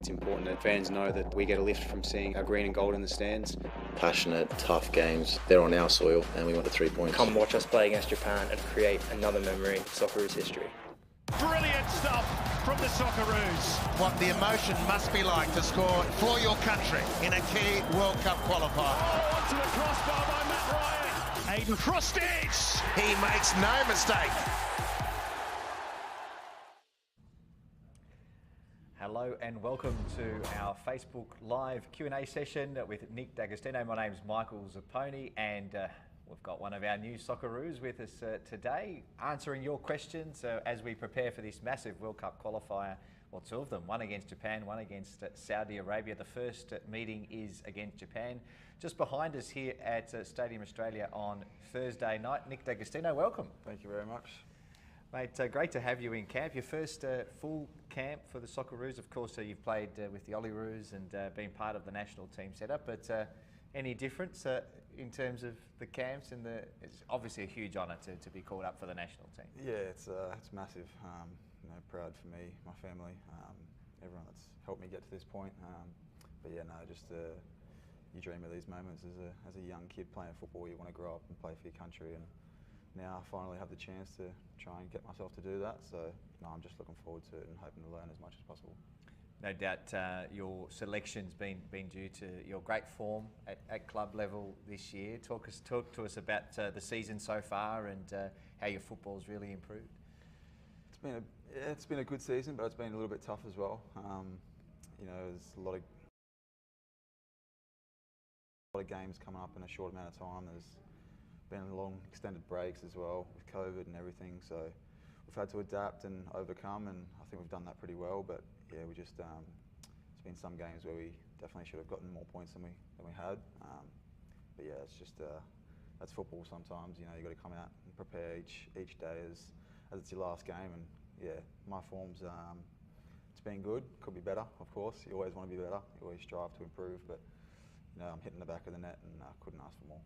It's important that fans know that we get a lift from seeing our green and gold in the stands. Passionate, tough games. They're on our soil and we want the 3 points. Come watch us play against Japan and create another memory in Socceroos history. Brilliant stuff from the Socceroos. What the emotion must be like to score for your country in a key World Cup qualifier. Oh, onto a crossbar by Matt Ryan. Aiden Frostage. He makes no mistake. Hello and welcome to our Facebook Live Q&A session with Nick D'Agostino. My name's Michael Zappone and we've got one of our new Socceroos with us today, answering your questions as we prepare for this massive World Cup qualifier. Well, two of them, one against Japan, one against Saudi Arabia. The first meeting is against Japan. Just behind us here at Stadium Australia on Thursday night. Nick D'Agostino, welcome. Thank you very much. Mate, great to have you in camp. Your first full camp for the Socceroos. Of course, you've played with the Olyroos and been part of the national team setup, but any difference in terms of the camps and it's obviously a huge honour to be called up for the national team. Yeah, it's massive. Proud for me, my family, everyone that's helped me get to this point. You dream of these moments as a young kid playing football. You want to grow up and play for your country, and now I finally have the chance to try and get myself to do that. So I'm just looking forward to it and hoping to learn as much as possible. No doubt your selection's been due to your great form at club level this year. Talk to us about the season so far and how your football's really improved. It's been a good season, but it's been a little bit tough as well. There's a lot of games coming up in a short amount of time. There's been long extended breaks as well with COVID and everything. So we've had to adapt and overcome, and I think we've done that pretty well. But yeah, we just it's been some games where we definitely should have gotten more points than we had. But yeah, it's just that's football sometimes. You got to come out and prepare each day as it's your last game. And yeah, my form's it's been good. Could be better, of course. You always want to be better. You always strive to improve. But I'm hitting the back of the net and couldn't ask for more.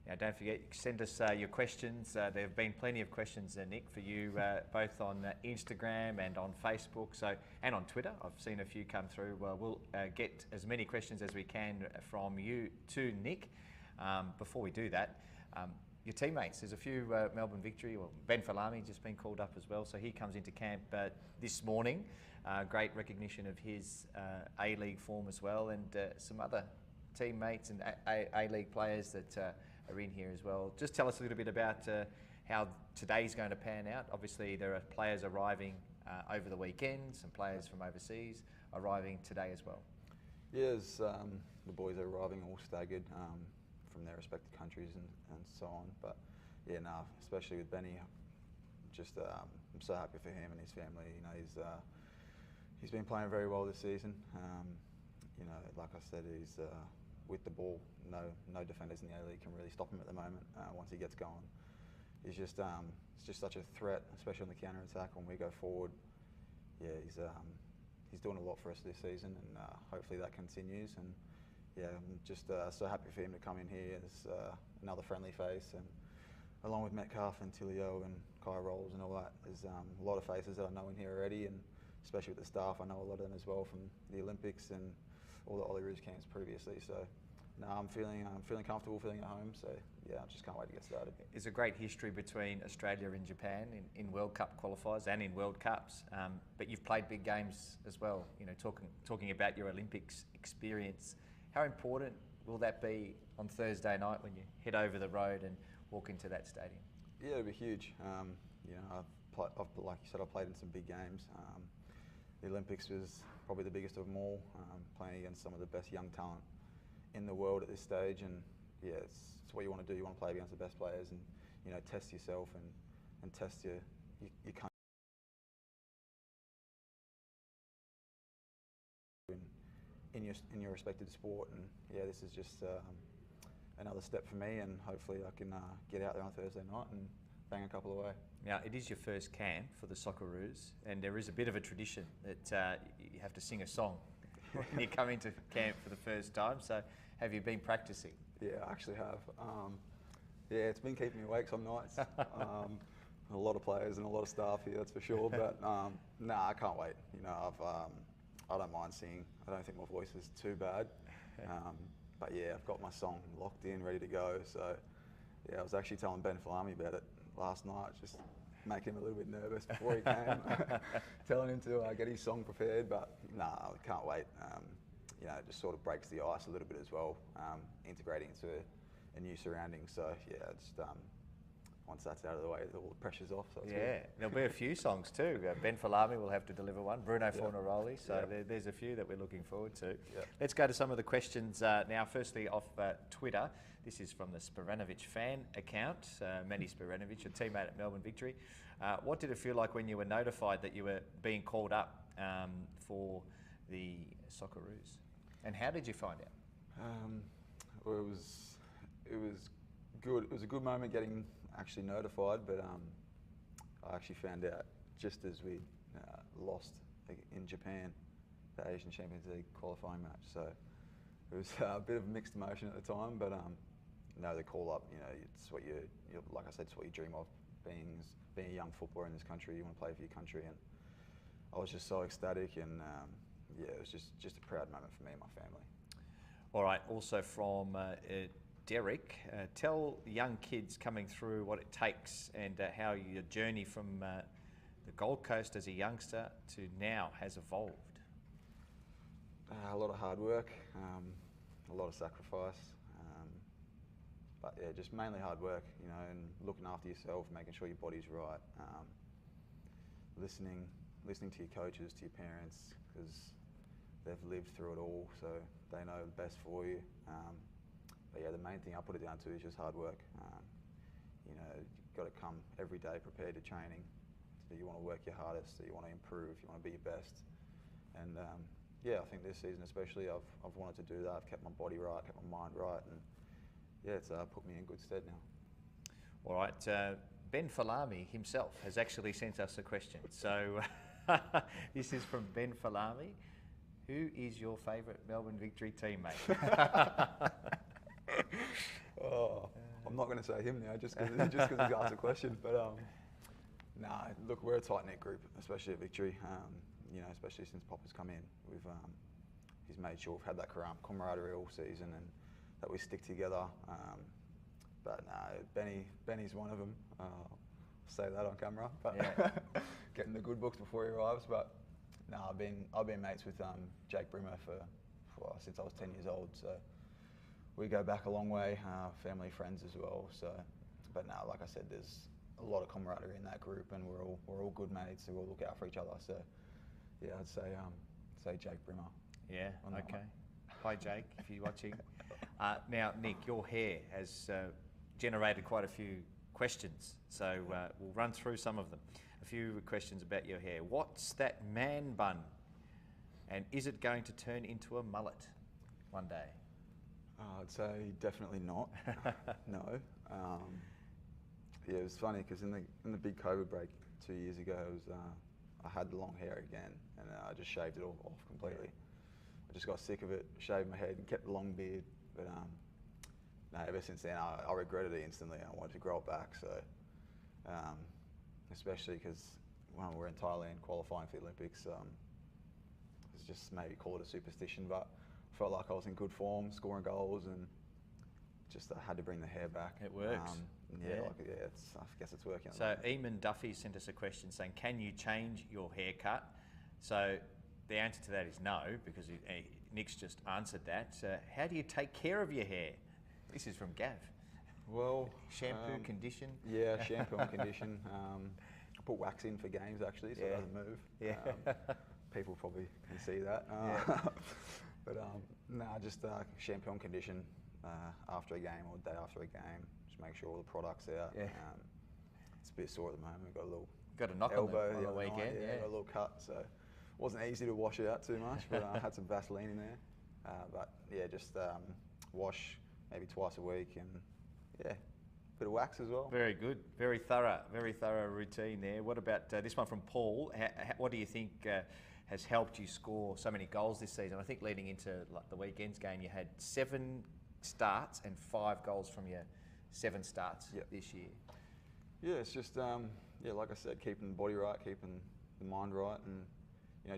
Now, don't forget, send us your questions. There have been plenty of questions, Nick, for you, both on Instagram and on Facebook, and on Twitter. I've seen a few come through. We'll get as many questions as we can from you to Nick. Before we do that, your teammates, there's a few Melbourne Victory, Ben Falami just been called up as well, so he comes into camp this morning. Great recognition of his A-League form as well, and some other teammates and A-League players that are in here as well. Just tell us a little bit about how today's going to pan out. Obviously, there are players arriving over the weekend, some players from overseas arriving today as well. Yes, the boys are arriving all staggered from their respective countries and so on. But yeah, especially with Benny, I'm so happy for him and his family. He's been playing very well this season. Like I said, he's with the ball. No defenders in the A-League can really stop him at the moment. Once he gets going, it's just such a threat, especially on the counter attack when we go forward. Yeah, he's doing a lot for us this season, and hopefully that continues. And yeah, I'm just so happy for him to come in here as another friendly face, and along with Metcalf and Tilio and Kai Rolls and all that, there's a lot of faces that I know in here already, and especially with the staff, I know a lot of them as well from the Olympics and all the Olyroos camps previously. So I'm feeling comfortable, feeling at home. So yeah, I just can't wait to get started. There's a great history between Australia and Japan in World Cup qualifiers and in World Cups, but you've played big games as well. Talking about your Olympics experience, how important will that be on Thursday night when you head over the road and walk into that stadium? Yeah, it'll be huge. Like you said, I've played in some big games. The Olympics was probably the biggest of them all, playing against some of the best young talent in the world at this stage. And yeah, it's what you want to do. You want to play against the best players and test yourself and test your country in your respective sport. And yeah, this is just another step for me, and hopefully I can get out there on Thursday night and bang a couple away. Now, it is your first camp for the Socceroos, and there is a bit of a tradition that you have to sing a song when you come into camp for the first time. So have you been practicing? Yeah, I actually have. Yeah, it's been keeping me awake some nights. A lot of players and a lot of staff here, that's for sure. But I can't wait. I don't mind singing. I don't think my voice is too bad. But yeah, I've got my song locked in, ready to go. So yeah, I was actually telling Ben Falami about it last night, just make him a little bit nervous before he came, telling him to get his song prepared. But nah, I can't wait. You know, it just sort of breaks the ice a little bit as well, integrating into a new surrounding. So yeah, just once that's out of the way, all the pressure's off. So yeah, good. there'll be a few songs too. Ben Falami will have to deliver one. Bruno Fornaroli. So there's a few that we're looking forward to. Yep. Let's go to some of the questions now. Firstly, off Twitter. This is from the Sporanovic fan account. Manny Sporanovic, a teammate at Melbourne Victory. What did it feel like when you were notified that you were being called up for the Socceroos? And how did you find out? Well, it was good. It was a good moment getting actually notified, but I actually found out just as we lost in Japan, the Asian Champions League qualifying match. So it was a bit of mixed emotion at the time, but no, the call up, you know, it's what you like I said, it's what you dream of, being a young footballer in this country. You want to play for your country, and I was just so ecstatic, and yeah, it was just a proud moment for me and my family. All right, also from Derek, tell young kids coming through what it takes and how your journey from the Gold Coast as a youngster to now has evolved. A lot of hard work, a lot of sacrifice, but yeah, just mainly hard work, you know, and looking after yourself, making sure your body's right, listening to your coaches, to your parents, because they've lived through it all, so they know the best for you. But yeah, the main thing I put it down to is just hard work. You know, you've got to come every day prepared to training. So you want to work your hardest, so you want to improve, you want to be your best. And yeah, I think this season especially, I've wanted to do that. I've kept my body right, kept my mind right, and yeah, it's put me in good stead now. All right, Ben Falami himself has actually sent us a question. So this is from Ben Falami. Who is your favourite Melbourne Victory teammate? Oh, I'm not going to say him now, just because he's asked a question. But nah, look, we're a tight-knit group, especially at Victory. You know, especially since Pop has come in, he's made sure we've had that camaraderie all season and that we stick together. But no, Benny's one of them. I'll say that on camera. But yeah. Getting the good books before he arrives. But no, I've been mates with Jake Brimmer since I was 10 years old. So we go back a long way, family, friends as well. So, but no, like I said, there's a lot of camaraderie in that group, and we're all good mates, and we'll look out for each other. So yeah, I'd say Jake Brimmer. Yeah, okay. Hi Jake, if you're watching. Now Nick, your hair has generated quite a few questions, so we'll run through some of them. A few questions about your hair. What's that man bun? And is it going to turn into a mullet one day? I'd say definitely not. No. Yeah, it was funny because in the big COVID break 2 years ago, I had the long hair again, and I just shaved it all off completely. I just got sick of it, shaved my head, and kept the long beard. But no, ever since then, I regretted it instantly. I wanted to grow it back. So, especially because when we're in Thailand qualifying for the Olympics, it's just maybe call it a superstition, but I felt like I was in good form, scoring goals, and just I had to bring the hair back. It works. Yeah, I guess it's working. So Eamon Duffy sent us a question saying, can you change your haircut? So the answer to that is no, because Nick's just answered that. How do you take care of your hair? This is from Gav. Well, shampoo, condition? Yeah, shampoo and condition. I put wax in for games actually, so it doesn't move. Yeah. People probably can see that. But just shampoo and condition after a game or day after a game. Just make sure all the products out. Yeah. It's a bit sore at the moment. Got a knock elbow on the weekend. Yeah, got a little cut, so it wasn't easy to wash it out too much. But I had some Vaseline in there. But yeah, just wash maybe twice a week, and yeah, bit of wax as well. Very good, very thorough routine there. What about this one from Paul? What do you think has helped you score so many goals this season? I think leading into the weekend's game, you had 7 starts and 5 goals from your 7 starts this year. Yeah, it's just like I said, keeping the body right, keeping the mind right, and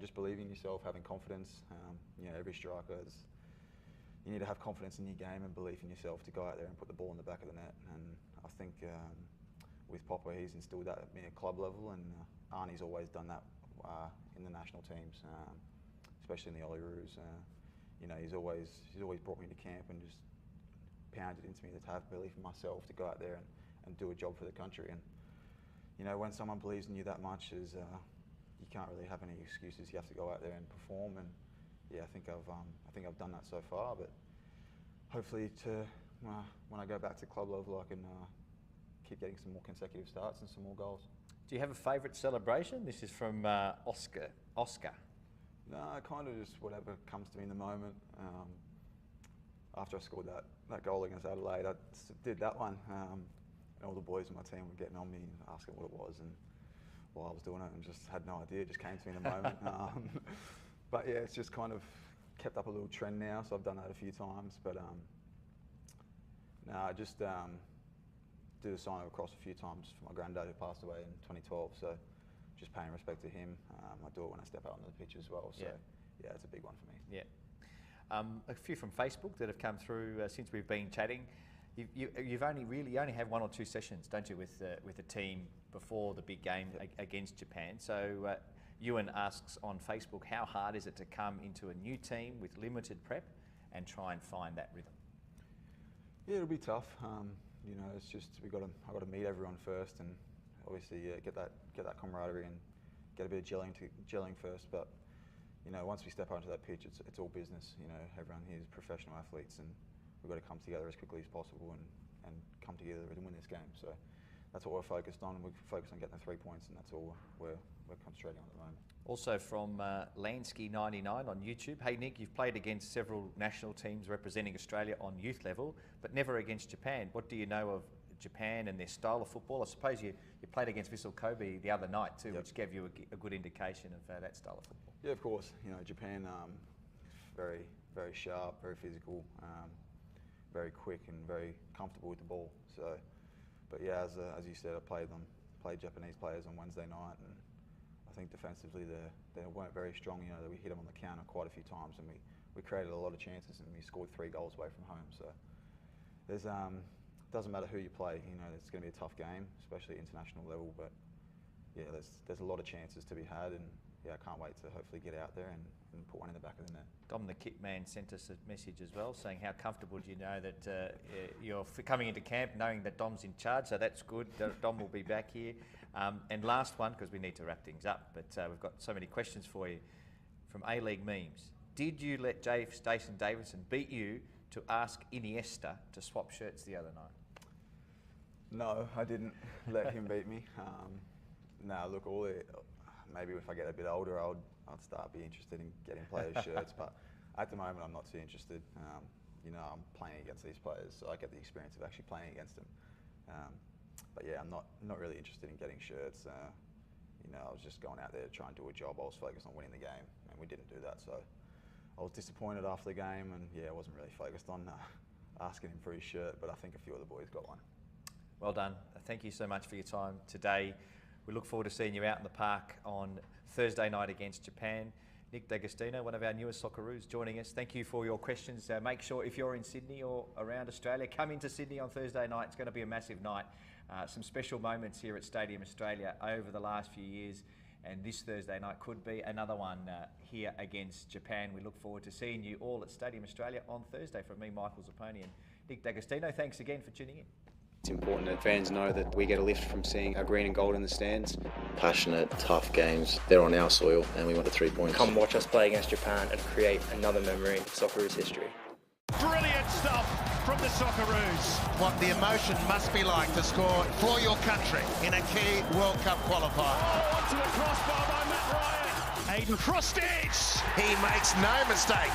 just believing in yourself, having confidence. Every striker you need to have confidence in your game and belief in yourself to go out there and put the ball in the back of the net. And I think with Popper, he's instilled that at me at club level, and Arnie's always done that in the national teams, especially in the Socceroos. He's always brought me to camp and just pounded into me to have belief in myself to go out there and do a job for the country. And when someone believes in you that much, you can't really have any excuses. You have to go out there and perform. And I think I've done that so far. But hopefully, when I go back to club level, I can keep getting some more consecutive starts and some more goals. Do you have a favourite celebration? This is from Oscar. No, kind of just whatever comes to me in the moment. After I scored that goal against Adelaide, I did that one. And all the boys on my team were getting on me and asking what it was and why I was doing it, and just had no idea. It just came to me in the moment. But yeah, it's just kind of kept up a little trend now, so I've done that a few times. But I just did a sign of a cross a few times for my granddad who passed away in 2012. So just paying respect to him. I do it when I step out onto the pitch as well. So yeah, it's a big one for me. Yeah. A few from Facebook that have come through since we've been chatting. You've only had 1 or 2 sessions, don't you, with the team before the big game against Japan. So Ewan asks on Facebook, how hard is it to come into a new team with limited prep and try and find that rhythm? Yeah, it'll be tough. It's just I've got to meet everyone first, and obviously get that camaraderie and get a bit of gelling first. But once we step onto that pitch, it's all business. Everyone here is professional athletes, and we've got to come together as quickly as possible and come together and win this game. So that's what we're focused on. We're focused on getting the 3 points, and that's all we're concentrating on at the moment. Also from Lansky99 on YouTube. Hey Nick, you've played against several national teams representing Australia on youth level, but never against Japan. What do you know of Japan and their style of football? I suppose you played against Vissel Kobe the other night too, which gave you a good indication of that style of football. Yeah, of course. Japan, very, very sharp, very physical, very quick and very comfortable with the ball. So, but yeah, as you said, I played Japanese players on Wednesday night, and I think defensively they weren't very strong. We hit them on the counter quite a few times, and we created a lot of chances, and we scored 3 goals away from home. So there's doesn't matter who you play. It's going to be a tough game, especially at international level. But yeah, there's a lot of chances to be had, and yeah, I can't wait to hopefully get out there and put one in the back of the net. Dom the kit man sent us a message as well, saying how comfortable do you know that you're coming into camp knowing that Dom's in charge, so that's good. Dom will be back here. And last one, because we need to wrap things up, but we've got so many questions for you from A-League Memes. Did you let Jason Davidson beat you to ask Iniesta to swap shirts the other night? No, I didn't let him beat me. No, look, maybe if I get a bit older, I'd start be interested in getting players' shirts. But at the moment, I'm not too interested. I'm playing against these players, so I get the experience of actually playing against them. But yeah, I'm not really interested in getting shirts. I was just going out there to try and do a job. I was focused on winning the game, and we didn't do that. So I was disappointed after the game, and yeah, I wasn't really focused on asking him for his shirt. But I think a few of the boys got one. Well done. Thank you so much for your time today. We look forward to seeing you out in the park on Thursday night against Japan. Nick D'Agostino, one of our newest Socceroos, joining us. Thank you for your questions. Make sure if you're in Sydney or around Australia, come into Sydney on Thursday night. It's going to be a massive night. Some special moments here at Stadium Australia over the last few years, and this Thursday night could be another one here against Japan. We look forward to seeing you all at Stadium Australia on Thursday. From me, Michael Zappone, and Nick D'Agostino, thanks again for tuning in. It's important that fans know that we get a lift from seeing our green and gold in the stands. Passionate, tough games. They're on our soil, and we want the 3 points. Come watch us play against Japan and create another memory in Socceroos history. Brilliant stuff from the Socceroos. What the emotion must be like to score for your country in a key World Cup qualifier. Oh, onto the crossbar by Matt Ryan. Aiden Frostage. He makes no mistake.